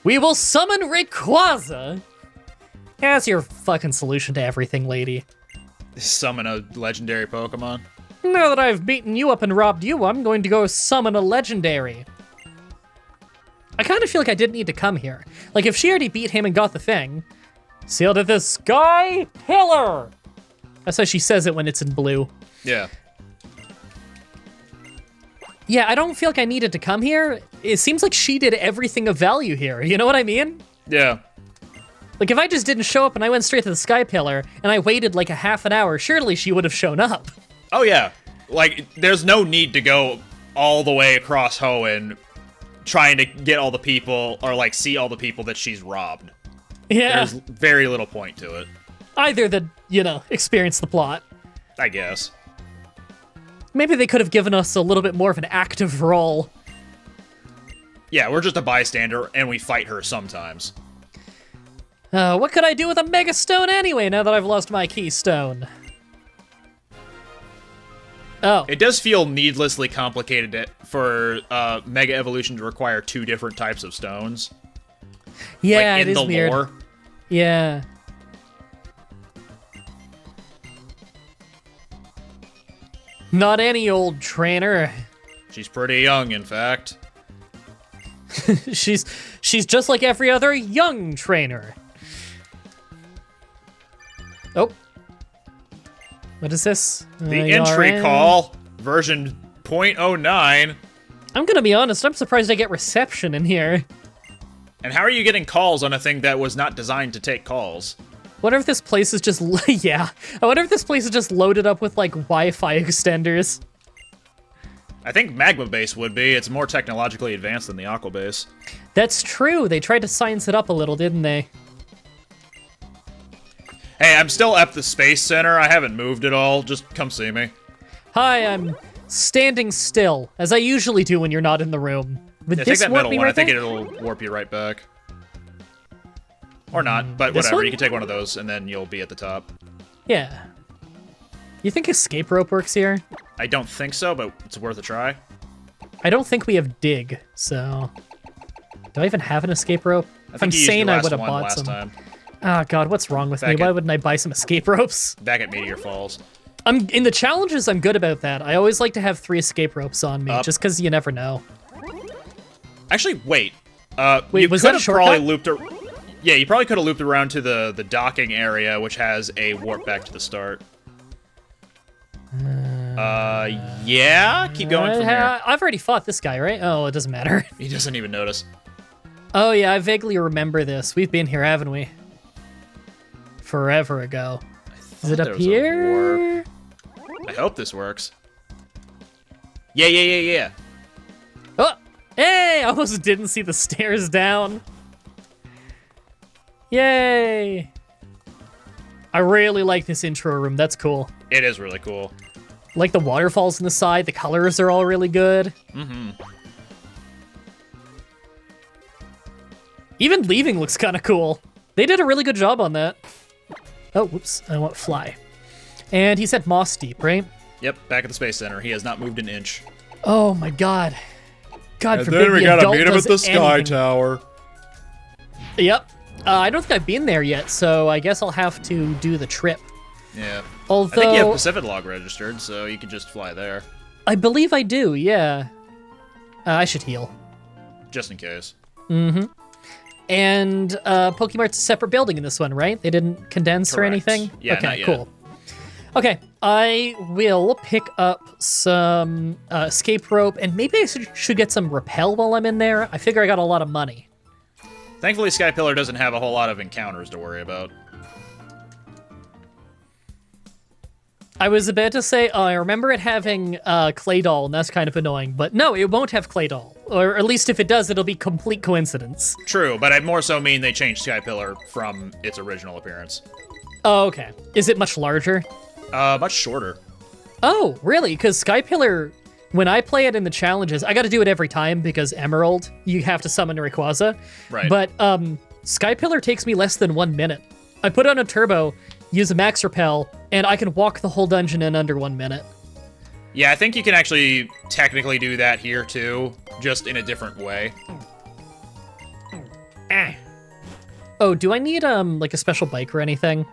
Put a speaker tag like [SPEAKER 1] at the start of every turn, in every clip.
[SPEAKER 1] We will summon Rayquaza. That's your fucking solution to everything, lady.
[SPEAKER 2] Summon a legendary Pokemon.
[SPEAKER 1] Now that I've beaten you up and robbed you, I'm going to go summon a legendary. I kind of feel like I didn't need to come here. Like, if she already beat him and got the thing. Sealed at the Sky Pillar! That's how she says it when it's in blue.
[SPEAKER 2] Yeah.
[SPEAKER 1] Yeah, I don't feel like I needed to come here. It seems like she did everything of value here. You know what I mean?
[SPEAKER 2] Yeah.
[SPEAKER 1] Like, if I just didn't show up and I went straight to the Sky Pillar and I waited like a half an hour, surely she would have shown up.
[SPEAKER 2] Oh, yeah. Like, there's no need to go all the way across Hoenn trying to get all the people, or, like, see all the people that she's robbed.
[SPEAKER 1] Yeah.
[SPEAKER 2] There's very little point to it.
[SPEAKER 1] Either the, experience the plot.
[SPEAKER 2] I guess.
[SPEAKER 1] Maybe they could have given us a little bit more of an active role.
[SPEAKER 2] Yeah, we're just a bystander, and we fight her sometimes.
[SPEAKER 1] What could I do with a Mega Stone anyway, now that I've lost my Keystone? Oh.
[SPEAKER 2] It does feel needlessly complicated for Mega Evolution to require 2 different types of stones.
[SPEAKER 1] Yeah,
[SPEAKER 2] like,
[SPEAKER 1] it is weird.
[SPEAKER 2] Lore.
[SPEAKER 1] Yeah. Not any old trainer.
[SPEAKER 2] She's pretty young, in fact.
[SPEAKER 1] She's just like every other young trainer. Oh. What is this?
[SPEAKER 2] The entry call, version 0.09.
[SPEAKER 1] I'm gonna be honest, I'm surprised I get reception in here.
[SPEAKER 2] And how are you getting calls on a thing that was not designed to take calls?
[SPEAKER 1] Wonder if this place is just, yeah. I wonder if this place is just loaded up with, like, Wi-Fi extenders.
[SPEAKER 2] I think Magma Base would be. It's more technologically advanced than the Aqua Base.
[SPEAKER 1] That's true. They tried to science it up a little, didn't they?
[SPEAKER 2] Hey, I'm still at the Space Center. I haven't moved at all. Just come see me.
[SPEAKER 1] Hi, I'm standing still, as I usually do when you're not in the room. Would
[SPEAKER 2] Yeah,
[SPEAKER 1] this
[SPEAKER 2] take that
[SPEAKER 1] warp
[SPEAKER 2] middle
[SPEAKER 1] me
[SPEAKER 2] one.
[SPEAKER 1] right
[SPEAKER 2] I think
[SPEAKER 1] there?
[SPEAKER 2] it'll warp you right back. Or not, but
[SPEAKER 1] This
[SPEAKER 2] whatever.
[SPEAKER 1] one?
[SPEAKER 2] You can take one of those, and then you'll be at the top.
[SPEAKER 1] Yeah. You think escape rope works here?
[SPEAKER 2] I don't think so, but it's worth a try.
[SPEAKER 1] I don't think we have dig, so... Do I even have an escape rope? If I'm
[SPEAKER 2] you used
[SPEAKER 1] sane,
[SPEAKER 2] your
[SPEAKER 1] I
[SPEAKER 2] last
[SPEAKER 1] would have
[SPEAKER 2] one
[SPEAKER 1] bought
[SPEAKER 2] last
[SPEAKER 1] some.
[SPEAKER 2] time.
[SPEAKER 1] Ah, God, what's wrong with me?
[SPEAKER 2] Back
[SPEAKER 1] Why
[SPEAKER 2] at-
[SPEAKER 1] wouldn't I buy some escape ropes?
[SPEAKER 2] Back at Meteor Falls.
[SPEAKER 1] In the challenges, I'm good about that. I always like to have 3 escape ropes on me,
[SPEAKER 2] Up.
[SPEAKER 1] just because you never know.
[SPEAKER 2] Actually, wait.
[SPEAKER 1] Wait,
[SPEAKER 2] you
[SPEAKER 1] was
[SPEAKER 2] could
[SPEAKER 1] that a
[SPEAKER 2] have probably
[SPEAKER 1] shortcut?
[SPEAKER 2] looped. Yeah, you probably could have looped around to the docking area, which has a warp back to the start. Yeah. Keep going from here.
[SPEAKER 1] I've already fought this guy, right? Oh, it doesn't matter.
[SPEAKER 2] He doesn't even notice.
[SPEAKER 1] Oh yeah, I vaguely remember this. We've been here, haven't we? Forever ago. Is it
[SPEAKER 2] There
[SPEAKER 1] up
[SPEAKER 2] was a
[SPEAKER 1] here?
[SPEAKER 2] warp. I hope this works. Yeah.
[SPEAKER 1] Oh, hey! I almost didn't see the stairs down. Yay! I really like this intro room. That's cool.
[SPEAKER 2] It is really cool.
[SPEAKER 1] Like the waterfalls on the side. The colors are all really good.
[SPEAKER 2] Mm-hmm.
[SPEAKER 1] Even leaving looks kind of cool. They did a really good job on that. Oh, whoops. I want fly. And he said Moss Deep, right?
[SPEAKER 2] Yep, back at the Space Center. He has not moved an inch.
[SPEAKER 1] Oh my god. God
[SPEAKER 2] And
[SPEAKER 1] forbid
[SPEAKER 2] then we
[SPEAKER 1] the
[SPEAKER 2] gotta
[SPEAKER 1] adult
[SPEAKER 2] meet him at
[SPEAKER 1] does
[SPEAKER 2] the Sky
[SPEAKER 1] anything.
[SPEAKER 2] Tower.
[SPEAKER 1] Yep. I don't think I've been there yet, so I guess I'll have to do the trip.
[SPEAKER 2] Yeah.
[SPEAKER 1] Although,
[SPEAKER 2] I think you have Pacific Log registered, so you can just fly there.
[SPEAKER 1] I believe I do, yeah. I should heal.
[SPEAKER 2] Just in case.
[SPEAKER 1] Mm-hmm. And Pokemart's a separate building in this one, right? They didn't condense or
[SPEAKER 2] Correct.
[SPEAKER 1] anything?
[SPEAKER 2] Yeah,
[SPEAKER 1] okay,
[SPEAKER 2] not yet.
[SPEAKER 1] cool. Okay, I will pick up some escape rope, and maybe I should get some repel while I'm in there. I figure I got a lot of money.
[SPEAKER 2] Thankfully, Sky Pillar doesn't have a whole lot of encounters to worry about.
[SPEAKER 1] I was about to say, I remember it having Clay Doll, and that's kind of annoying. But no, it won't have Clay Doll. Or at least if it does, it'll be complete coincidence.
[SPEAKER 2] True, but I more so mean they changed Sky Pillar from its original appearance.
[SPEAKER 1] Oh, okay. Is it much larger?
[SPEAKER 2] Much shorter.
[SPEAKER 1] Oh, really? Because Sky Pillar, when I play it in the challenges, I got to do it every time because Emerald, you have to summon Rayquaza.
[SPEAKER 2] Right.
[SPEAKER 1] But Sky Pillar takes me less than 1 minute. I put on a turbo, use a max repel, and I can walk the whole dungeon in under 1 minute.
[SPEAKER 2] Yeah, I think you can actually technically do that here too, just in a different way.
[SPEAKER 1] Oh, do I need like a special bike or anything?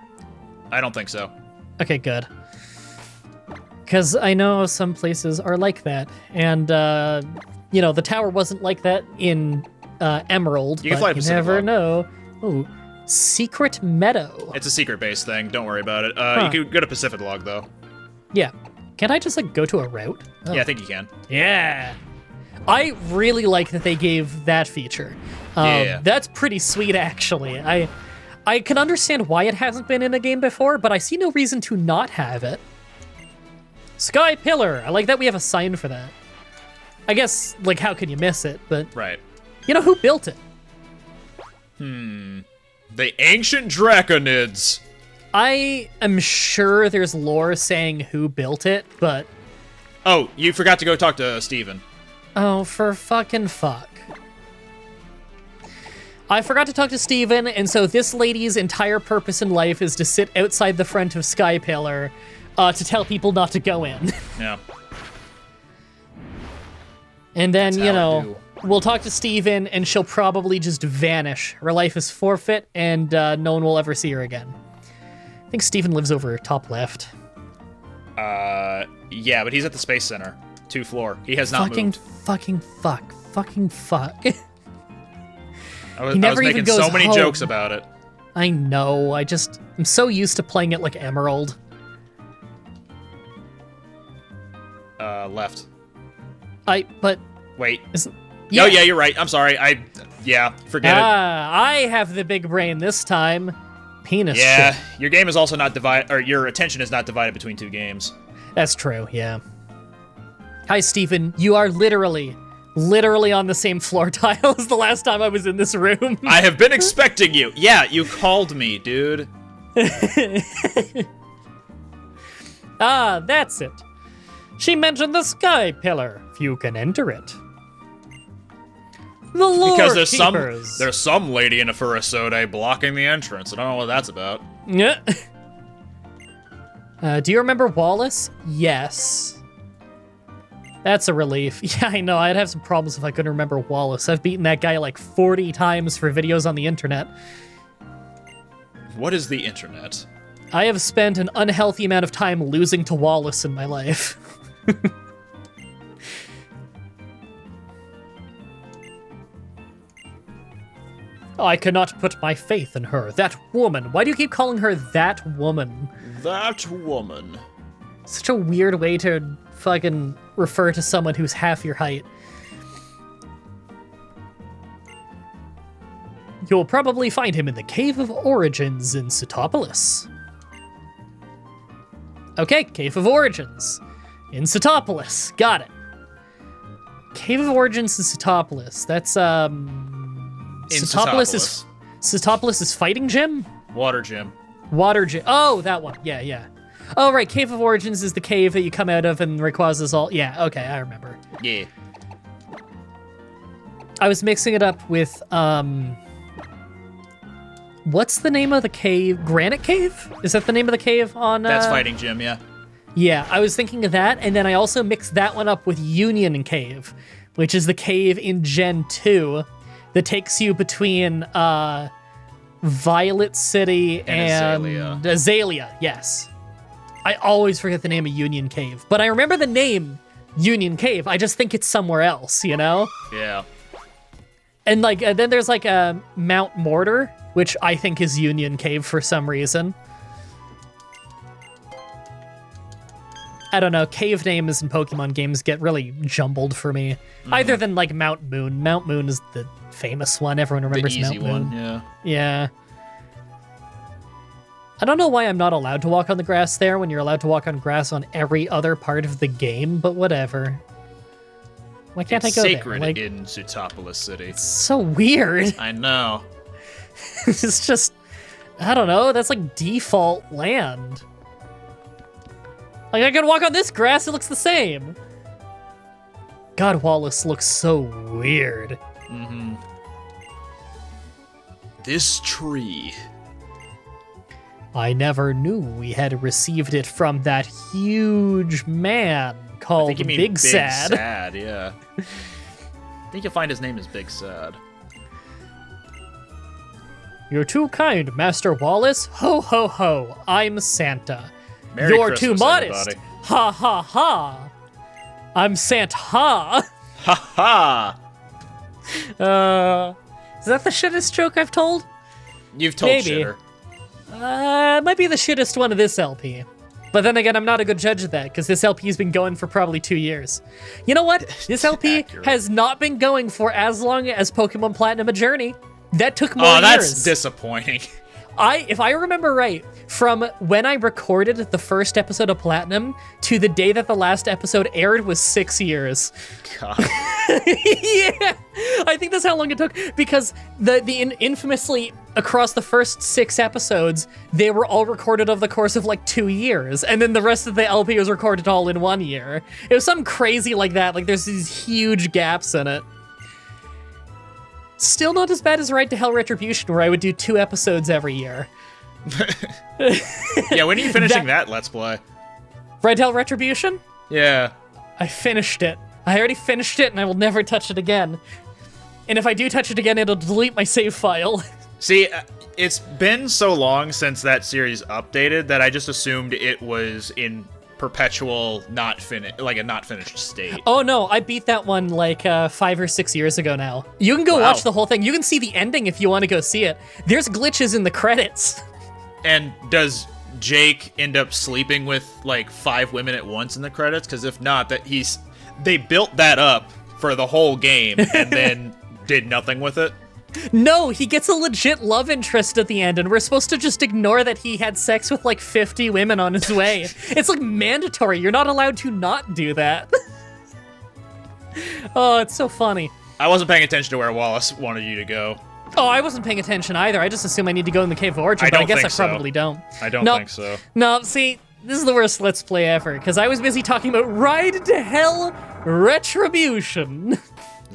[SPEAKER 2] I don't think so.
[SPEAKER 1] Okay, good. Because I know some places are like that, and you know, the tower wasn't like that in Emerald.
[SPEAKER 2] You can fly to
[SPEAKER 1] you
[SPEAKER 2] Pacific
[SPEAKER 1] never
[SPEAKER 2] Log.
[SPEAKER 1] know. Ooh, Secret Meadow.
[SPEAKER 2] It's a secret base thing. Don't worry about it. You can go to Pacific Log though.
[SPEAKER 1] Yeah. Can't I just like go to a route? Oh.
[SPEAKER 2] Yeah, I think you can.
[SPEAKER 1] Yeah. I really like that they gave that feature.
[SPEAKER 2] Yeah.
[SPEAKER 1] That's pretty sweet, actually. I can understand why it hasn't been in a game before, but I see no reason to not have it. Sky Pillar. I like that we have a sign for that. I guess, like, how can you miss it? But
[SPEAKER 2] Right.
[SPEAKER 1] you know who built it?
[SPEAKER 2] The ancient Draconids.
[SPEAKER 1] I am sure there's lore saying who built it, but
[SPEAKER 2] Oh, you forgot to go talk to Steven.
[SPEAKER 1] oh, for fucking fuck. I forgot to talk to Steven, and so this lady's entire purpose in life is to sit outside the front of Sky Pillar to tell people not to go in.
[SPEAKER 2] Yeah.
[SPEAKER 1] And then,
[SPEAKER 2] That's
[SPEAKER 1] you
[SPEAKER 2] how it
[SPEAKER 1] know, we'll talk to Steven, and she'll probably just vanish. Her life is forfeit, and no one will ever see her again. I think Steven lives over top left.
[SPEAKER 2] Yeah, but he's at the Space Center. 2th floor. He has not moved.
[SPEAKER 1] Fucking fuck.
[SPEAKER 2] I was
[SPEAKER 1] never
[SPEAKER 2] making
[SPEAKER 1] even goes
[SPEAKER 2] so many
[SPEAKER 1] home.
[SPEAKER 2] jokes about it.
[SPEAKER 1] I know, I'm so used to playing it like Emerald.
[SPEAKER 2] Left.
[SPEAKER 1] But
[SPEAKER 2] Wait.
[SPEAKER 1] isn't...
[SPEAKER 2] Oh, yeah, you're right. I'm sorry. Forget it.
[SPEAKER 1] I have the big brain this time. Penis
[SPEAKER 2] Yeah,
[SPEAKER 1] shit.
[SPEAKER 2] your game is also not divided, or your attention is not divided between 2 games.
[SPEAKER 1] That's true, yeah. Hi, Stephen. You are literally on the same floor tile as the last time I was in this room.
[SPEAKER 2] I have been expecting you. Yeah, you called me, dude.
[SPEAKER 1] Ah, that's it. She mentioned the Sky Pillar. Few can enter it. The Lore
[SPEAKER 2] Because
[SPEAKER 1] Keepers.
[SPEAKER 2] there's some lady in a Furisode blocking the entrance. I don't know what that's about.
[SPEAKER 1] Yeah. Do you remember Wallace? Yes. That's a relief. Yeah, I know. I'd have some problems if I couldn't remember Wallace. I've beaten that guy like 40 times for videos on the internet.
[SPEAKER 2] What is the internet?
[SPEAKER 1] I have spent an unhealthy amount of time losing to Wallace in my life. I cannot put my faith in her. That woman. Why do you keep calling her that woman?
[SPEAKER 2] That woman.
[SPEAKER 1] Such a weird way to fucking refer to someone who's half your height. You'll probably find him in the Cave of Origins in Setopolis. Okay, Cave of Origins in Setopolis. Got it. Cave of Origins in Setopolis. That's Setopolis is fighting gym?
[SPEAKER 2] Water gym.
[SPEAKER 1] Water gym. Oh, that one. Yeah. Oh, right. Cave of Origins is the cave that you come out of and Rayquaza's all... Yeah, okay, I remember.
[SPEAKER 2] Yeah.
[SPEAKER 1] I was mixing it up with, what's the name of the cave? Granite Cave? Is that the name of the cave on...
[SPEAKER 2] That's fighting gym, yeah.
[SPEAKER 1] Yeah, I was thinking of that, and then I also mixed that one up with Union Cave, which is the cave in Gen 2 that takes you between, Violet City and Azalea, yes. I always forget the name of Union Cave, but I remember the name Union Cave. I just think it's somewhere else, you know?
[SPEAKER 2] Yeah.
[SPEAKER 1] And like, then there's like a Mount Mortar, which I think is Union Cave for some reason. I don't know, cave names in Pokemon games get really jumbled for me. Either than like Mount Moon. Mount Moon is the famous one. Everyone remembers
[SPEAKER 2] The easy
[SPEAKER 1] Mount Moon.
[SPEAKER 2] one, yeah.
[SPEAKER 1] Yeah. I don't know why I'm not allowed to walk on the grass there when you're allowed to walk on grass on every other part of the game, but whatever. Why can't
[SPEAKER 2] It's
[SPEAKER 1] I go
[SPEAKER 2] sacred
[SPEAKER 1] there? Like,
[SPEAKER 2] in Setopolis City.
[SPEAKER 1] so weird.
[SPEAKER 2] I know.
[SPEAKER 1] It's just, I don't know, that's like default land. Like, I can walk on this grass, it looks the same. God, Wallace looks so weird.
[SPEAKER 2] Mm-hmm. This tree.
[SPEAKER 1] I never knew we had received it from that huge man
[SPEAKER 2] I
[SPEAKER 1] called
[SPEAKER 2] think you mean
[SPEAKER 1] Big Sad.
[SPEAKER 2] Sad, yeah. I think you'll find his name is Big Sad.
[SPEAKER 1] You're too kind, Master Wallace. Ho, ho, ho. I'm Santa.
[SPEAKER 2] Merry
[SPEAKER 1] You're
[SPEAKER 2] Christmas,
[SPEAKER 1] too modest.
[SPEAKER 2] everybody.
[SPEAKER 1] Ha, ha, ha. I'm Santa. Ha.
[SPEAKER 2] Ha ha!
[SPEAKER 1] Is that the shittest joke I've told?
[SPEAKER 2] You've told
[SPEAKER 1] Maybe.
[SPEAKER 2] shitter.
[SPEAKER 1] It might be the shittest one of this LP. But then again, I'm not a good judge of that, because this LP's been going for probably 2 years. You know what? This LP
[SPEAKER 2] Accurate.
[SPEAKER 1] has not been going for as long as Pokemon Platinum: A Journey. That took more
[SPEAKER 2] Oh,
[SPEAKER 1] years.
[SPEAKER 2] that's disappointing.
[SPEAKER 1] If I remember right, from when I recorded the first episode of Platinum to the day that the last episode aired was 6 years.
[SPEAKER 2] God.
[SPEAKER 1] Yeah, I think that's how long it took, because infamously across the first 6 episodes, they were all recorded over the course of like 2 years, and then the rest of the LP was recorded all in 1 year. It was something crazy like that. Like there's these huge gaps in it. Still not as bad as Ride to Hell Retribution, where I would do 2 episodes every year.
[SPEAKER 2] Yeah, when are you finishing that Let's Play?
[SPEAKER 1] Ride to Hell Retribution?
[SPEAKER 2] Yeah.
[SPEAKER 1] I finished it. I already finished it, and I will never touch it again. And if I do touch it again, it'll delete my save file.
[SPEAKER 2] See, it's been so long since that series updated that I just assumed it was in perpetual not finished state.
[SPEAKER 1] Oh no, I beat that one like 5 or 6 years ago now. You can go
[SPEAKER 2] Wow.
[SPEAKER 1] watch the whole thing. You can see the ending if you want to go see it. There's glitches in the credits.
[SPEAKER 2] And does Jake end up sleeping with like 5 women at once in the credits? Because if not, they built that up for the whole game and then did nothing with it.
[SPEAKER 1] No, he gets a legit love interest at the end, and we're supposed to just ignore that he had sex with like 50 women on his way. It's like mandatory. You're not allowed to not do that. Oh, it's so funny.
[SPEAKER 2] I wasn't paying attention to where Wallace wanted you to go.
[SPEAKER 1] Oh, I wasn't paying attention either. I just assume I need to go in the Cave of Origin,
[SPEAKER 2] I
[SPEAKER 1] but I
[SPEAKER 2] don't
[SPEAKER 1] guess I
[SPEAKER 2] think so.
[SPEAKER 1] probably don't.
[SPEAKER 2] I don't
[SPEAKER 1] No.
[SPEAKER 2] think so.
[SPEAKER 1] No, see, this is the worst Let's Play ever, because I was busy talking about Ride to Hell Retribution.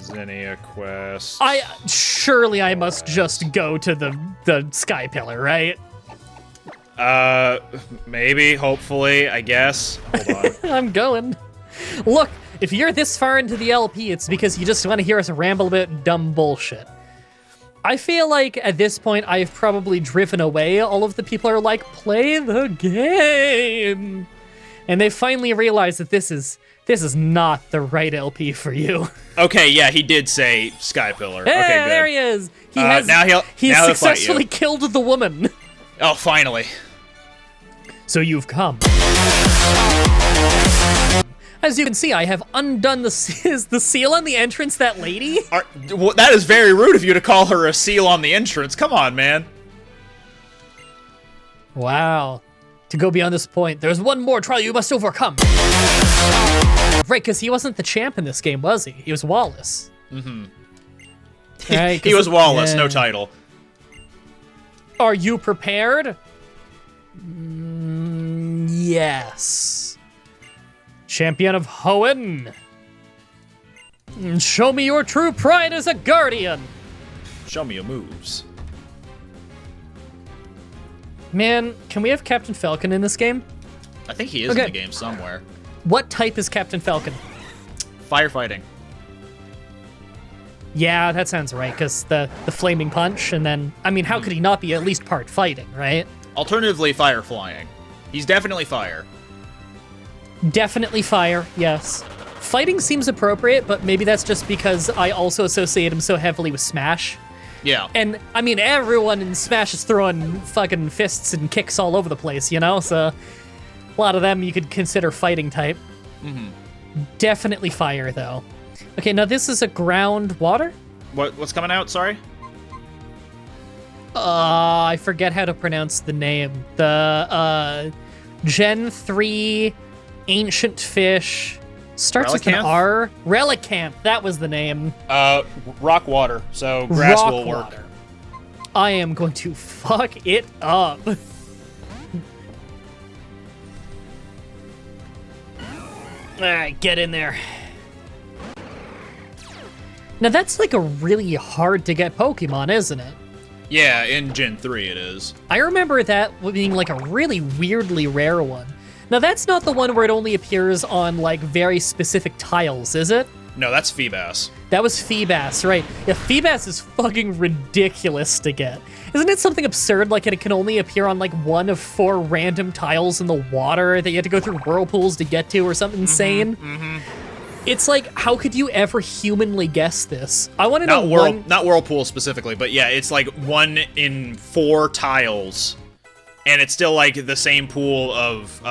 [SPEAKER 2] Zinnia quest.
[SPEAKER 1] Surely I must just go to the Sky Pillar, right?
[SPEAKER 2] Maybe, hopefully, I guess. Hold on.
[SPEAKER 1] I'm going. Look, if you're this far into the LP, it's because you just want to hear us ramble about dumb bullshit. I feel like at this point I've probably driven away all of the people who are like, play the game. And they finally realized that this is not the right LP for you.
[SPEAKER 2] Okay, yeah, he did say Sky Pillar.
[SPEAKER 1] Hey,
[SPEAKER 2] Okay, good.
[SPEAKER 1] there he is.
[SPEAKER 2] now he'll fight you.
[SPEAKER 1] Successfully killed the woman.
[SPEAKER 2] Oh, finally.
[SPEAKER 1] So you've come. As you can see, I have undone the seal on the entrance, that lady.
[SPEAKER 2] Well, that is very rude of you to call her a seal on the entrance. Come on, man.
[SPEAKER 1] Wow. To go beyond this point, there's one more trial you must overcome. Right, because he wasn't the champ in this game, was he? He was Wallace.
[SPEAKER 2] Mm-hmm.
[SPEAKER 1] Right,
[SPEAKER 2] He was Wallace,
[SPEAKER 1] yeah.
[SPEAKER 2] no title.
[SPEAKER 1] Are you prepared? Yes. Champion of Hoenn. Show me your true pride as a guardian.
[SPEAKER 2] Show me your moves.
[SPEAKER 1] Man, can we have Captain Falcon in this game?
[SPEAKER 2] I think he is in the game somewhere.
[SPEAKER 1] What type is Captain Falcon?
[SPEAKER 2] Firefighting.
[SPEAKER 1] Yeah, that sounds right, because the flaming punch, and then, I mean, how could he not be at least part fighting, right?
[SPEAKER 2] Alternatively, fire flying. He's definitely fire.
[SPEAKER 1] Definitely fire, yes. Fighting seems appropriate, but maybe that's just because I also associate him so heavily with Smash.
[SPEAKER 2] Yeah.
[SPEAKER 1] And, I mean, everyone in Smash is throwing fucking fists and kicks all over the place, you know? So, a lot of them you could consider fighting type.
[SPEAKER 2] Mm-hmm.
[SPEAKER 1] Definitely fire, though. Okay, now this is a ground water?
[SPEAKER 2] What's coming out, sorry?
[SPEAKER 1] I forget how to pronounce the name. The, Gen 3 Ancient Fish. Starts with an
[SPEAKER 2] Relicanth?
[SPEAKER 1] R. Relicanth, that was the name.
[SPEAKER 2] Rock water, so grass
[SPEAKER 1] Rock
[SPEAKER 2] will work.
[SPEAKER 1] water. I am going to fuck it up. Alright, get in there. Now that's like a really hard to get Pokemon, isn't it?
[SPEAKER 2] Yeah, in Gen 3 it is.
[SPEAKER 1] I remember that being like a really weirdly rare one. Now that's not the one where it only appears on like very specific tiles, is it?
[SPEAKER 2] No, that's Feebas.
[SPEAKER 1] That was Feebas, right. Yeah, Feebas is fucking ridiculous to get. Isn't it something absurd, like it can only appear on like 1 of 4 random tiles in the water that you have to go through whirlpools to get to or something insane? It's like, how could you ever humanly guess this? I want to know
[SPEAKER 2] not whirlpool specifically, but yeah, it's like 1 in 4 tiles, and it's still like the same pool of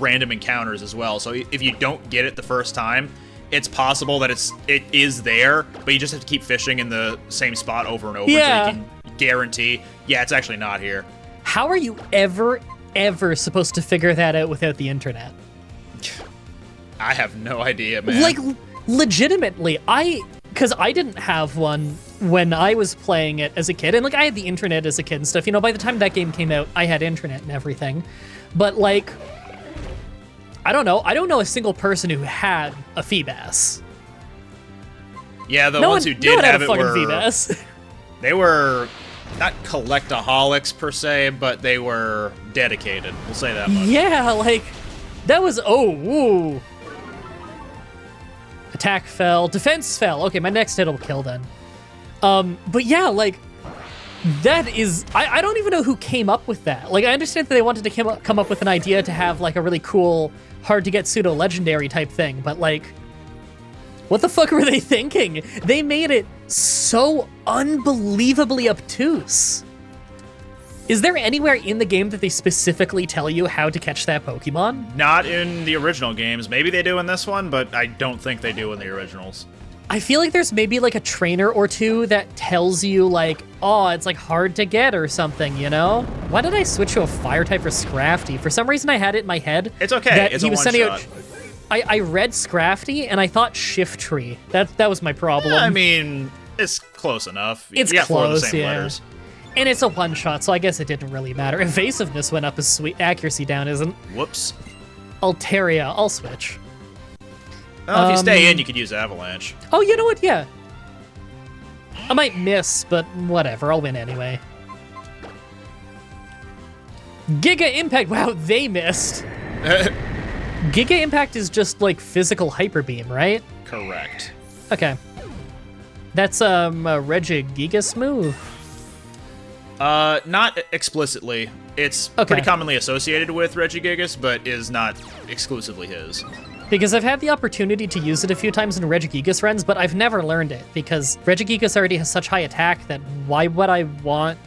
[SPEAKER 2] random encounters as well. So if you don't get it the first time, it's possible that it is there, but you just have to keep fishing in the same spot over and over until you can guarantee, yeah, it's actually not here.
[SPEAKER 1] How are you ever supposed to figure that out without the internet?
[SPEAKER 2] I have no idea, man.
[SPEAKER 1] Like, legitimately, because I didn't have one when I was playing it as a kid, and like I had the internet as a kid and stuff. You know, by the time that game came out, I had internet and everything. But like, I don't know a single person who had a Feebas.
[SPEAKER 2] Yeah, the ones who did have it were
[SPEAKER 1] Feebas.
[SPEAKER 2] They were not collectaholics per se, but they were dedicated. We'll say that much.
[SPEAKER 1] Yeah, like that was woo. Attack fell, defense fell. Okay, my next hit will kill then. But yeah, like that is, I don't even know who came up with that. Like, I understand that they wanted to come up with an idea to have like a really cool, hard to get pseudo-legendary type thing, but like, what the fuck were they thinking? They made it so unbelievably obtuse. Is there anywhere in the game that they specifically tell you how to catch that Pokemon?
[SPEAKER 2] Not in the original games. Maybe they do in this one, but I don't think they do in the originals.
[SPEAKER 1] I feel like there's maybe like a trainer or two that tells you like, oh, it's like hard to get or something, you know? Why did I switch to a fire type for Scrafty? For some reason I had it in my head.
[SPEAKER 2] It's okay, it's a one-shot.
[SPEAKER 1] I read Scrafty and I thought Shiftry. That was my problem.
[SPEAKER 2] I mean, it's close enough.
[SPEAKER 1] It's
[SPEAKER 2] you got
[SPEAKER 1] close,
[SPEAKER 2] 4 of the same letters.
[SPEAKER 1] And it's a one-shot, so I guess it didn't really matter. Evasiveness went up as sweet. Accuracy down isn't.
[SPEAKER 2] Whoops.
[SPEAKER 1] Altaria, I'll switch.
[SPEAKER 2] Well, if you stay in, you could use Avalanche.
[SPEAKER 1] Oh, you know what? Yeah. I might miss, but whatever. I'll win anyway. Giga Impact. Wow, they missed. Giga Impact is just like physical Hyper Beam, right?
[SPEAKER 2] Correct.
[SPEAKER 1] Okay. That's a Regigigas move.
[SPEAKER 2] Not explicitly. It's pretty commonly associated with Regigigas, but is not exclusively his.
[SPEAKER 1] Because I've had the opportunity to use it a few times in Regigigas runs, but I've never learned it, because Regigigas already has such high attack that why would I want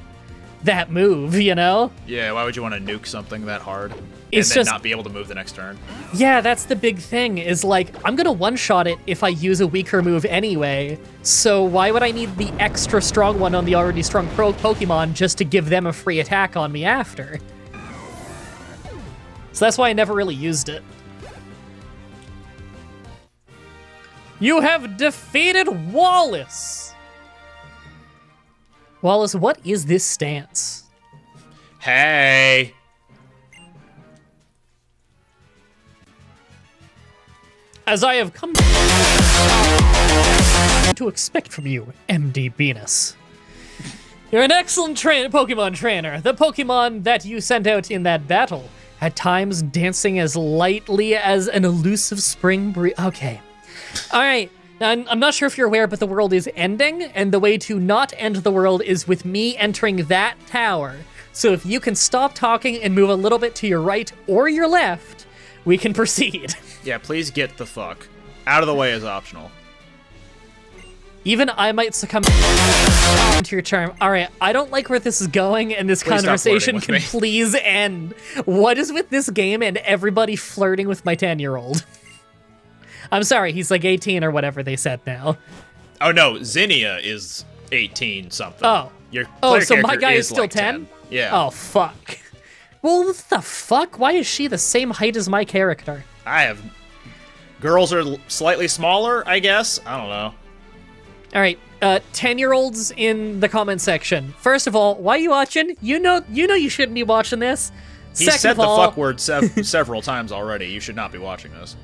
[SPEAKER 1] that move, you know?
[SPEAKER 2] Yeah, why would you want to nuke something that hard?
[SPEAKER 1] It's
[SPEAKER 2] and then
[SPEAKER 1] just
[SPEAKER 2] not be able to move the next turn?
[SPEAKER 1] Yeah, that's the big thing, is like, I'm gonna one-shot it if I use a weaker move anyway, so why would I need the extra strong one on the already strong Pokemon just to give them a free attack on me after? So that's why I never really used it. You have defeated Wallace! Wallace, what is this stance?
[SPEAKER 2] Hey!
[SPEAKER 1] As I have come to expect from you, MD Venus. You're an excellent Pokemon trainer. The Pokemon that you sent out in that battle, at times dancing as lightly as an elusive spring breeze. Okay. All right. Now, I'm not sure if you're aware, but the world is ending, and the way to not end the world is with me entering that tower. So if you can stop talking and move a little bit to your right or your left, we can proceed.
[SPEAKER 2] Yeah, please get the fuck. Out of the way is optional.
[SPEAKER 1] Even I might succumb to your charm. All right, I don't like where this is going, and this conversation can please end. What is with this game and everybody flirting with my 10-year-old? I'm sorry, he's like 18 or whatever they said now.
[SPEAKER 2] Oh no, Zinnia is 18 something.
[SPEAKER 1] Oh. So my guy is still like 10?
[SPEAKER 2] Yeah.
[SPEAKER 1] Oh, fuck. Well, what the fuck? Why is she the same height as my character?
[SPEAKER 2] Girls are slightly smaller, I guess? I don't know.
[SPEAKER 1] All right, 10-year-olds in the comment section. First of all, why are you watching? You know you shouldn't be watching this.
[SPEAKER 2] He said the fuck word several times already. You should not be watching this.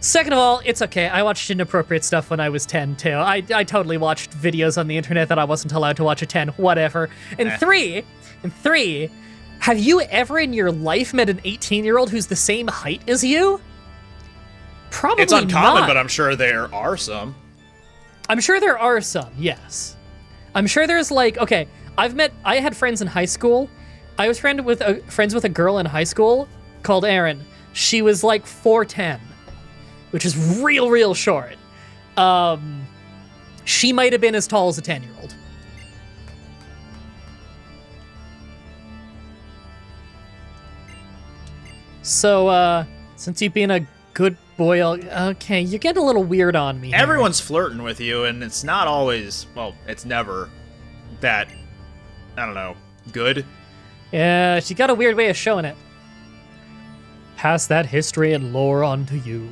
[SPEAKER 1] Second of all, it's okay. I watched inappropriate stuff when I was 10, too. I totally watched videos on the internet that I wasn't allowed to watch at 10, whatever. And three, have you ever in your life met an 18-year-old who's the same height as you? Probably
[SPEAKER 2] It's uncommon,
[SPEAKER 1] not.
[SPEAKER 2] but I'm sure there are some.
[SPEAKER 1] I'm sure there are some, yes. I'm sure there's like, okay, I had friends in high school. I was friends with a girl in high school called Erin. She was like 4'10", which is real short. She might have been as tall as a 10-year-old. So, since you've been a good boy, okay, you're getting a little weird on me here.
[SPEAKER 2] Everyone's flirting with you, and it's not always, well, it's never that, I don't know, good.
[SPEAKER 1] Yeah, she got a weird way of showing it. Pass that history and lore on to you.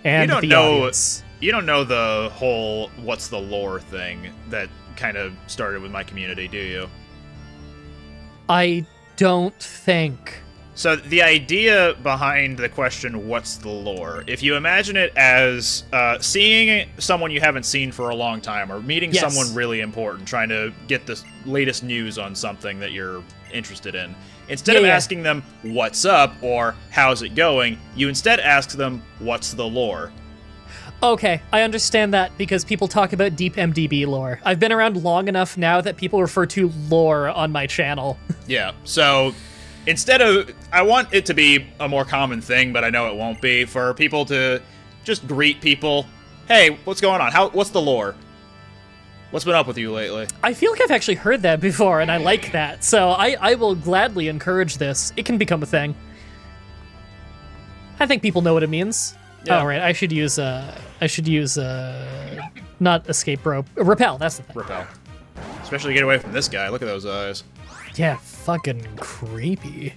[SPEAKER 1] And audience.
[SPEAKER 2] You don't know the whole what's the lore thing that kind of started with my community, do you?
[SPEAKER 1] I don't think.
[SPEAKER 2] So the idea behind the question, what's the lore? If you imagine it as seeing someone you haven't seen for a long time, or meeting someone really important, trying to get the latest news on something that you're interested in. Instead of asking them, what's up, or how's it going, you instead ask them, what's the lore?
[SPEAKER 1] Okay, I understand that because people talk about deep MDB lore. I've been around long enough now that people refer to lore on my channel.
[SPEAKER 2] Yeah, so instead of, I want it to be a more common thing, but I know it won't be, for people to just greet people. Hey, what's going on? What's the lore? What's been up with you lately?
[SPEAKER 1] I feel like I've actually heard that before, and I like that. So I will gladly encourage this. It can become a thing. I think people know what it means. Yeah. Oh, right. I should use not escape rope. Repel, that's the thing.
[SPEAKER 2] Repel. Especially get away from this guy. Look at those eyes.
[SPEAKER 1] Yeah, fucking creepy.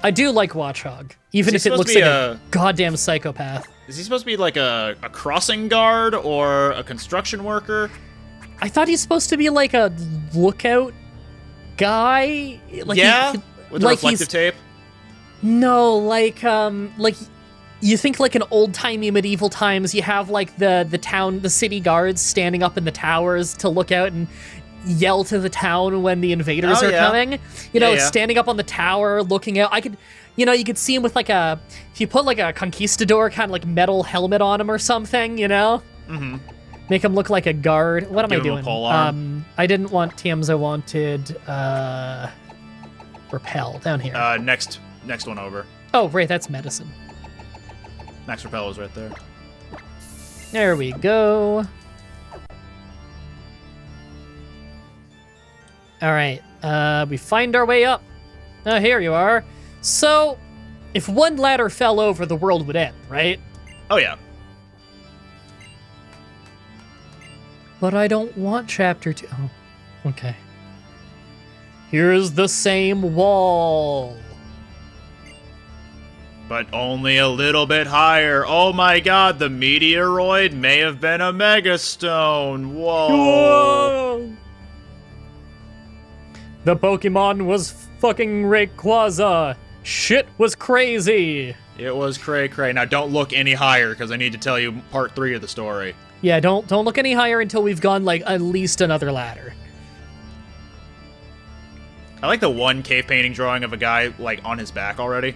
[SPEAKER 1] I do like Watchog, even if it looks like a goddamn psychopath.
[SPEAKER 2] Is he supposed to be like a crossing guard or a construction worker?
[SPEAKER 1] I thought he's supposed to be like a lookout guy. Like
[SPEAKER 2] with like reflective tape?
[SPEAKER 1] No, like you think like in old-timey medieval times, you have like the city guards standing up in the towers to look out and yell to the town when the invaders are coming. Standing up on the tower, looking out. You could see him with like if you put like a conquistador kind of like metal helmet on him or something, Mm-hmm. Make him look like a guard. What am I doing?
[SPEAKER 2] A pole arm.
[SPEAKER 1] I didn't want TMs. I wanted repel down here.
[SPEAKER 2] Next one over.
[SPEAKER 1] Oh, right, that's medicine.
[SPEAKER 2] Max repel is right there.
[SPEAKER 1] There we go. All right, we find our way up. Here you are. So, if one ladder fell over, the world would end, right?
[SPEAKER 2] Oh, yeah.
[SPEAKER 1] But I don't want chapter 2. Oh, okay. Here's the same wall.
[SPEAKER 2] But only a little bit higher. Oh my god, the meteoroid may have been a megastone. Whoa.
[SPEAKER 1] The Pokemon was fucking Rayquaza. Shit was crazy.
[SPEAKER 2] It was cray-cray. Now don't look any higher, because I need to tell you part 3 of the story.
[SPEAKER 1] Yeah, don't look any higher until we've gone, like, at least another ladder.
[SPEAKER 2] I like the one cave painting drawing of a guy, like, on his back already.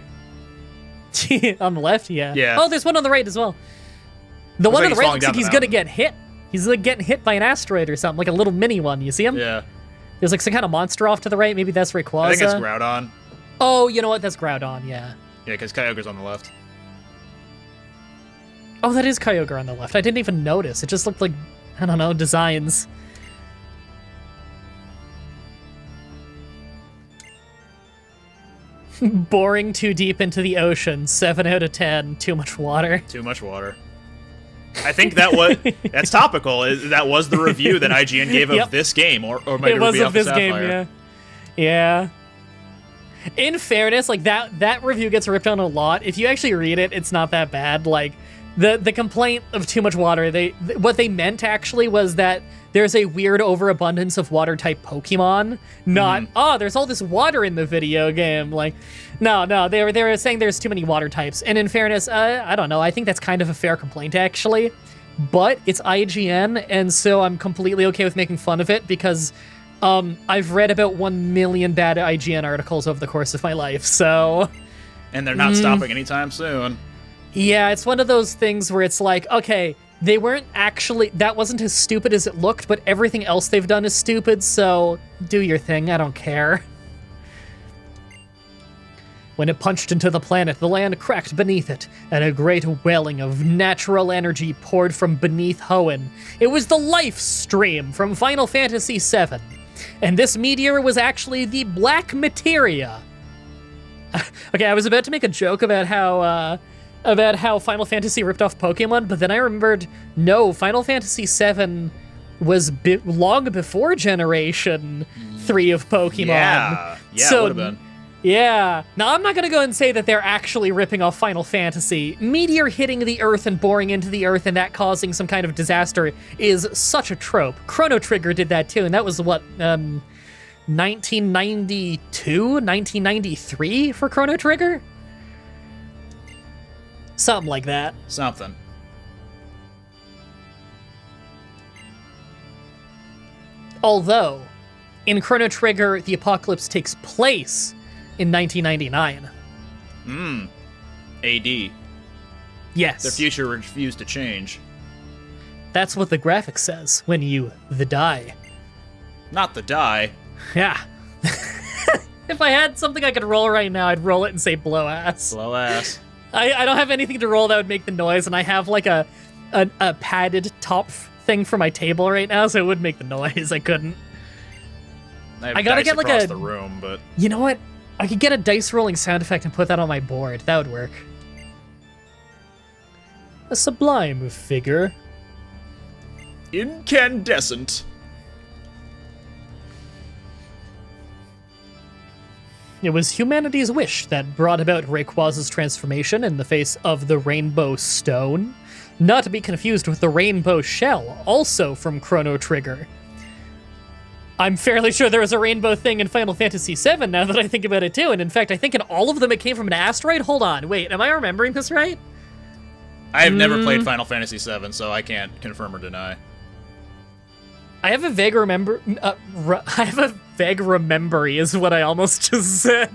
[SPEAKER 1] On the left, yeah.
[SPEAKER 2] Yeah.
[SPEAKER 1] Oh, there's one on the right as well. The one on the right looks like he's gonna get hit. He's like getting hit by an asteroid or something, like a little mini one. You see him?
[SPEAKER 2] Yeah.
[SPEAKER 1] There's like some kind of monster off to the right. Maybe that's Rayquaza.
[SPEAKER 2] I think it's Groudon.
[SPEAKER 1] Oh, you know what? That's Groudon, yeah.
[SPEAKER 2] Yeah, because Kyogre's on the left.
[SPEAKER 1] Oh, that is Kyogre on the left. I didn't even notice. It just looked like, I don't know, designs. Boring too deep into the ocean. 7 out of 10. Too much water.
[SPEAKER 2] Too much water. I think that's topical. That was the review that IGN gave of this game, or maybe it was of this game.
[SPEAKER 1] Yeah. In fairness, like that review gets ripped on a lot. If you actually read it, it's not that bad. Like the complaint of too much water, what they meant actually was that there's a weird overabundance of water type Pokemon. Not there's all this water in the video game. Like, no, they were saying there's too many water types. And in fairness, I don't know. I think that's kind of a fair complaint actually. But it's IGN, and so I'm completely okay with making fun of it because I've read about 1 million bad IGN articles over the course of my life. So,
[SPEAKER 2] and they're not stopping anytime soon.
[SPEAKER 1] Yeah, it's one of those things where it's like, okay, they weren't actually, that wasn't as stupid as it looked, but everything else they've done is stupid, so do your thing, I don't care. When it punched into the planet, the land cracked beneath it, and a great welling of natural energy poured from beneath Hoenn. It was the life stream from Final Fantasy VII, and this meteor was actually the black materia. Okay, I was about to make a joke about how Final Fantasy ripped off Pokemon, but then I remembered, no, Final Fantasy VII was long before Generation 3 of Pokemon.
[SPEAKER 2] Yeah,
[SPEAKER 1] so,
[SPEAKER 2] it would have been.
[SPEAKER 1] Yeah. Now, I'm not going to go and say that they're actually ripping off Final Fantasy. Meteor hitting the Earth and boring into the Earth and that causing some kind of disaster is such a trope. Chrono Trigger did that too, and that was what, 1992? 1993 for Chrono Trigger? Something like that.
[SPEAKER 2] Something.
[SPEAKER 1] Although, in Chrono Trigger, the apocalypse takes place in 1999.
[SPEAKER 2] AD.
[SPEAKER 1] Yes.
[SPEAKER 2] Their future refused to change.
[SPEAKER 1] That's what the graphic says when you die.
[SPEAKER 2] Not the die.
[SPEAKER 1] Yeah. If I had something I could roll right now, I'd roll it and say blow ass.
[SPEAKER 2] Blow ass.
[SPEAKER 1] I don't have anything to roll that would make the noise, and I have like a padded top thing for my table right now, so it would make the noise. I couldn't.
[SPEAKER 2] I gotta get like across the room, but
[SPEAKER 1] you know what? I could get a dice rolling sound effect and put that on my board. That would work. A sublime figure.
[SPEAKER 2] Incandescent.
[SPEAKER 1] It was humanity's wish that brought about Rayquaz's transformation in the face of the Rainbow Stone, not to be confused with the Rainbow Shell, also from Chrono Trigger. I'm fairly sure there was a rainbow thing in Final Fantasy VII now that I think about it too, and in fact, I think in all of them it came from an asteroid. Hold on, wait, am I remembering this right?
[SPEAKER 2] I have never played Final Fantasy VII, so I can't confirm or deny.
[SPEAKER 1] I have a vague remembery is what I almost just said.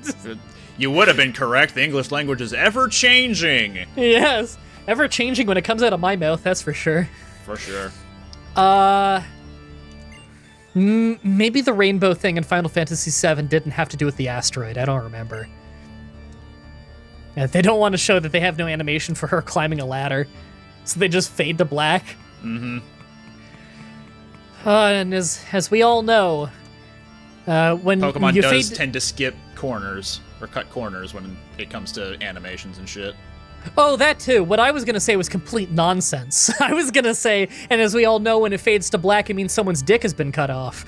[SPEAKER 2] You would have been correct. The English language is ever-changing.
[SPEAKER 1] Yes, ever-changing when it comes out of my mouth, that's for sure.
[SPEAKER 2] For sure.
[SPEAKER 1] Maybe the rainbow thing in Final Fantasy VII didn't have to do with the asteroid. I don't remember. They don't want to show that they have no animation for her climbing a ladder, so they just fade to black.
[SPEAKER 2] Mm-hmm.
[SPEAKER 1] And as we all know, when
[SPEAKER 2] Pokemon
[SPEAKER 1] you
[SPEAKER 2] does tend to skip corners, or cut corners when it comes to animations and shit.
[SPEAKER 1] Oh, that too. What I was going to say was complete nonsense. I was going to say, and as we all know, when it fades to black, it means someone's dick has been cut off.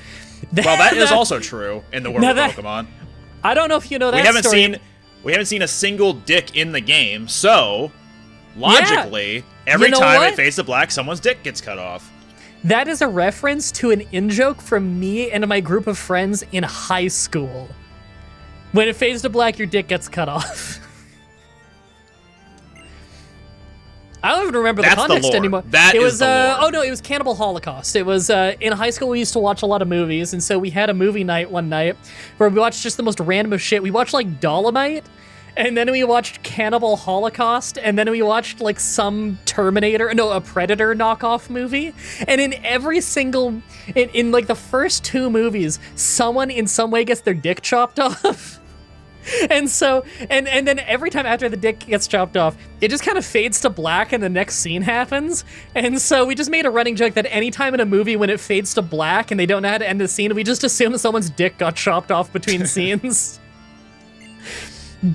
[SPEAKER 2] Well, that is also true in the world of Pokemon.
[SPEAKER 1] I don't know if you know that story.
[SPEAKER 2] We haven't seen a single dick in the game, so logically, every time it fades to black, someone's dick gets cut off.
[SPEAKER 1] That is a reference to an in-joke from me and my group of friends in high school. When it fades to black, your dick gets cut off. I don't even remember the context anymore.
[SPEAKER 2] It was
[SPEAKER 1] it was Cannibal Holocaust. It was in high school we used to watch a lot of movies, and so we had a movie night one night where we watched just the most random of shit. We watched like Dolomite, and then we watched Cannibal Holocaust, and then we watched like some a Predator knockoff movie. And in every single in like the first two movies, someone in some way gets their dick chopped off. And so, and then every time after the dick gets chopped off, it just kind of fades to black and the next scene happens. And so we just made a running joke that anytime in a movie when it fades to black and they don't know how to end the scene, we just assume that someone's dick got chopped off between scenes.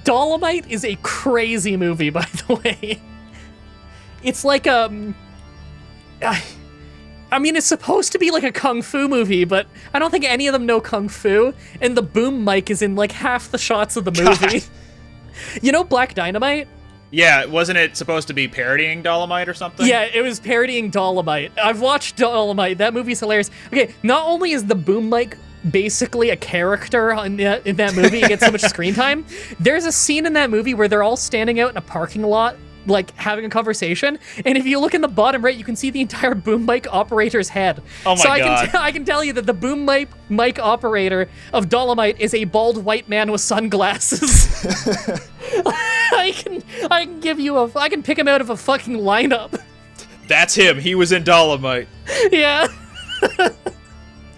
[SPEAKER 1] Dolomite is a crazy movie, by the way. It's like I mean, it's supposed to be like a kung fu movie, but I don't think any of them know kung fu, and the boom mic is in like half the shots of the movie. God. You know Black Dynamite?
[SPEAKER 2] Yeah, wasn't it supposed to be parodying Dolomite or something?
[SPEAKER 1] Yeah, it was parodying Dolomite. I've watched Dolomite. That movie's hilarious. Okay, not only is the boom mic basically a character in that movie, it gets so much screen time, there's a scene in that movie where they're all standing out in a parking lot like having a conversation, and if you look in the bottom right, you can see the entire boom mic operator's head.
[SPEAKER 2] Oh my God.
[SPEAKER 1] I can tell you that the boom mic operator of Dolomite is a bald white man with sunglasses. I can pick him out of a fucking lineup.
[SPEAKER 2] That's him. He was in Dolomite.
[SPEAKER 1] Yeah.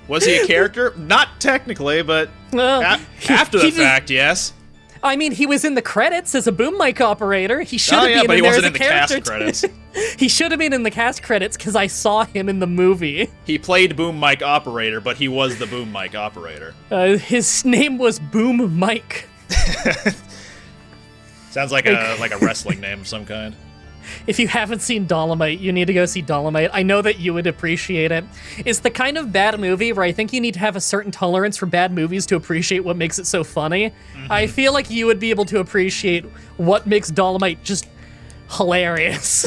[SPEAKER 2] Was he a character? Not technically, but
[SPEAKER 1] Well,
[SPEAKER 2] after the
[SPEAKER 1] he just-
[SPEAKER 2] fact, yes.
[SPEAKER 1] I mean, he was in the credits as a boom mic operator. He should have been
[SPEAKER 2] but he
[SPEAKER 1] in there
[SPEAKER 2] wasn't
[SPEAKER 1] as
[SPEAKER 2] in
[SPEAKER 1] a
[SPEAKER 2] the cast
[SPEAKER 1] character.
[SPEAKER 2] credits.
[SPEAKER 1] He should have been in the cast credits because I saw him in the movie.
[SPEAKER 2] He played boom mic operator, but he was the boom mic operator.
[SPEAKER 1] His name was Boom Mike.
[SPEAKER 2] Sounds like a wrestling name of some kind.
[SPEAKER 1] If you haven't seen Dolomite, you need to go see Dolomite. I know that you would appreciate it. It's the kind of bad movie where I think you need to have a certain tolerance for bad movies to appreciate what makes it so funny. I feel like you would be able to appreciate what makes Dolomite just hilarious.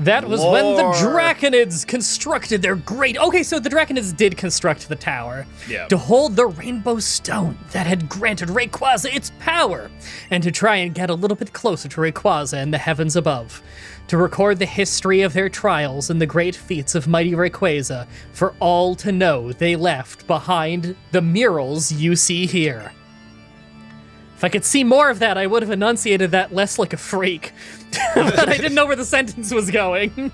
[SPEAKER 1] That was when the
[SPEAKER 2] Lore.
[SPEAKER 1] Draconids constructed their great... Okay, so the Draconids did construct the tower.
[SPEAKER 2] Yeah.
[SPEAKER 1] To hold the rainbow stone that had granted Rayquaza its power, and to try and get a little bit closer to Rayquaza in the heavens above. To record the history of their trials and the great feats of mighty Rayquaza, for all to know they left behind the murals you see here. If I could see more of that, I would have enunciated that less like a freak. But I didn't know where the sentence was going.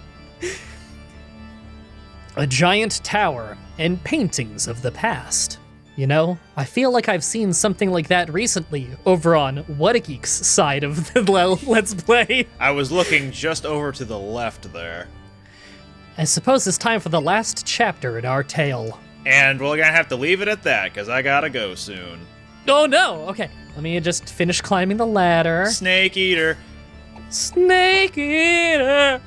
[SPEAKER 1] A giant tower and paintings of the past. You know, I feel like I've seen something like that recently over on whattageek's side of the Let's Play.
[SPEAKER 2] I was looking just over to the left there.
[SPEAKER 1] I suppose it's time for the last chapter in our tale.
[SPEAKER 2] And we're gonna have to leave it at that, because I gotta go soon.
[SPEAKER 1] Oh no! Okay, let me just finish climbing the ladder.
[SPEAKER 2] Snake Eater.
[SPEAKER 1] Snake Eater!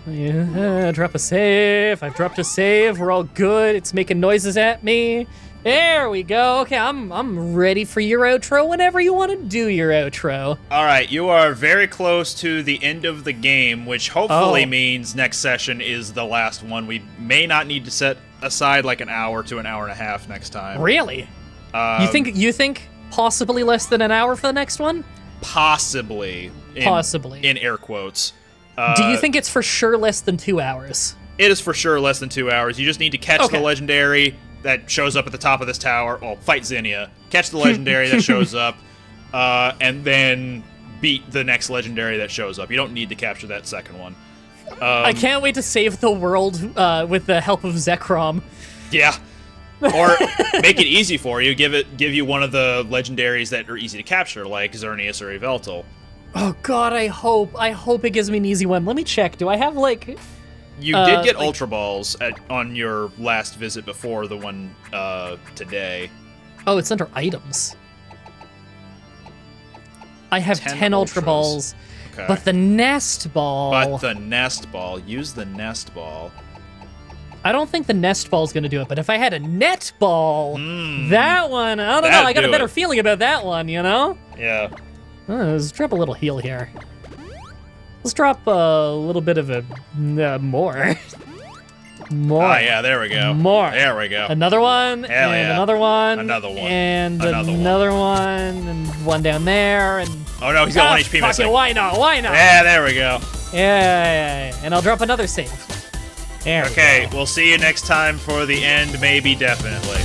[SPEAKER 1] Yeah, drop a save. I've dropped a save. We're all good. It's making noises at me. There we go. Okay, I'm ready for your outro whenever you want to do your outro.
[SPEAKER 2] Alright, you are very close to the end of the game, which hopefully
[SPEAKER 1] Oh.
[SPEAKER 2] means next session is the last one. We may not need to set aside like an hour to an hour and a half next time.
[SPEAKER 1] Really? You think possibly less than an hour for the next one?
[SPEAKER 2] Possibly.
[SPEAKER 1] Possibly.
[SPEAKER 2] In air quotes.
[SPEAKER 1] Do you think it's for sure less than 2 hours?
[SPEAKER 2] It is for sure less than 2 hours. You just need to catch
[SPEAKER 1] Okay.
[SPEAKER 2] the legendary that shows up at the top of this tower. Oh, fight Zinnia. Catch the legendary that shows up, and then beat the next legendary that shows up. You don't need to capture that second one.
[SPEAKER 1] I can't wait to save the world with the help of Zekrom.
[SPEAKER 2] Yeah. Or make it easy for you. Give you one of the legendaries that are easy to capture, like Xerneas or Yveltal.
[SPEAKER 1] Oh god, I hope it gives me an easy one. Let me check. Do I have like...
[SPEAKER 2] You did get
[SPEAKER 1] like-
[SPEAKER 2] Ultra Balls on your last visit before the one today.
[SPEAKER 1] Oh, it's under items. I have 10 Ultra
[SPEAKER 2] Ultras.
[SPEAKER 1] Balls,
[SPEAKER 2] Okay.
[SPEAKER 1] but the Nest Ball...
[SPEAKER 2] But the Nest Ball. Use the Nest Ball.
[SPEAKER 1] I don't think the Nest Ball is going to do it, but if I had a Net Ball, that one, I don't know,
[SPEAKER 2] That'd
[SPEAKER 1] I got a
[SPEAKER 2] do
[SPEAKER 1] better
[SPEAKER 2] it.
[SPEAKER 1] feeling about that one, you know?
[SPEAKER 2] Yeah.
[SPEAKER 1] Let's drop a little heal here. Let's drop a little bit of a... more. More.
[SPEAKER 2] Oh, yeah, there we go.
[SPEAKER 1] More.
[SPEAKER 2] There we go.
[SPEAKER 1] Another one,
[SPEAKER 2] Hell
[SPEAKER 1] and
[SPEAKER 2] yeah.
[SPEAKER 1] another one,
[SPEAKER 2] Another one.
[SPEAKER 1] and
[SPEAKER 2] Another
[SPEAKER 1] one, and one down there, and...
[SPEAKER 2] Oh, no, he's got 1 HP
[SPEAKER 1] fuck
[SPEAKER 2] missing.
[SPEAKER 1] it, why not? Why not?
[SPEAKER 2] Yeah, there we go.
[SPEAKER 1] Yeah. And I'll drop another save. There we
[SPEAKER 2] Okay,
[SPEAKER 1] go.
[SPEAKER 2] we'll see you next time for the end, maybe definitely.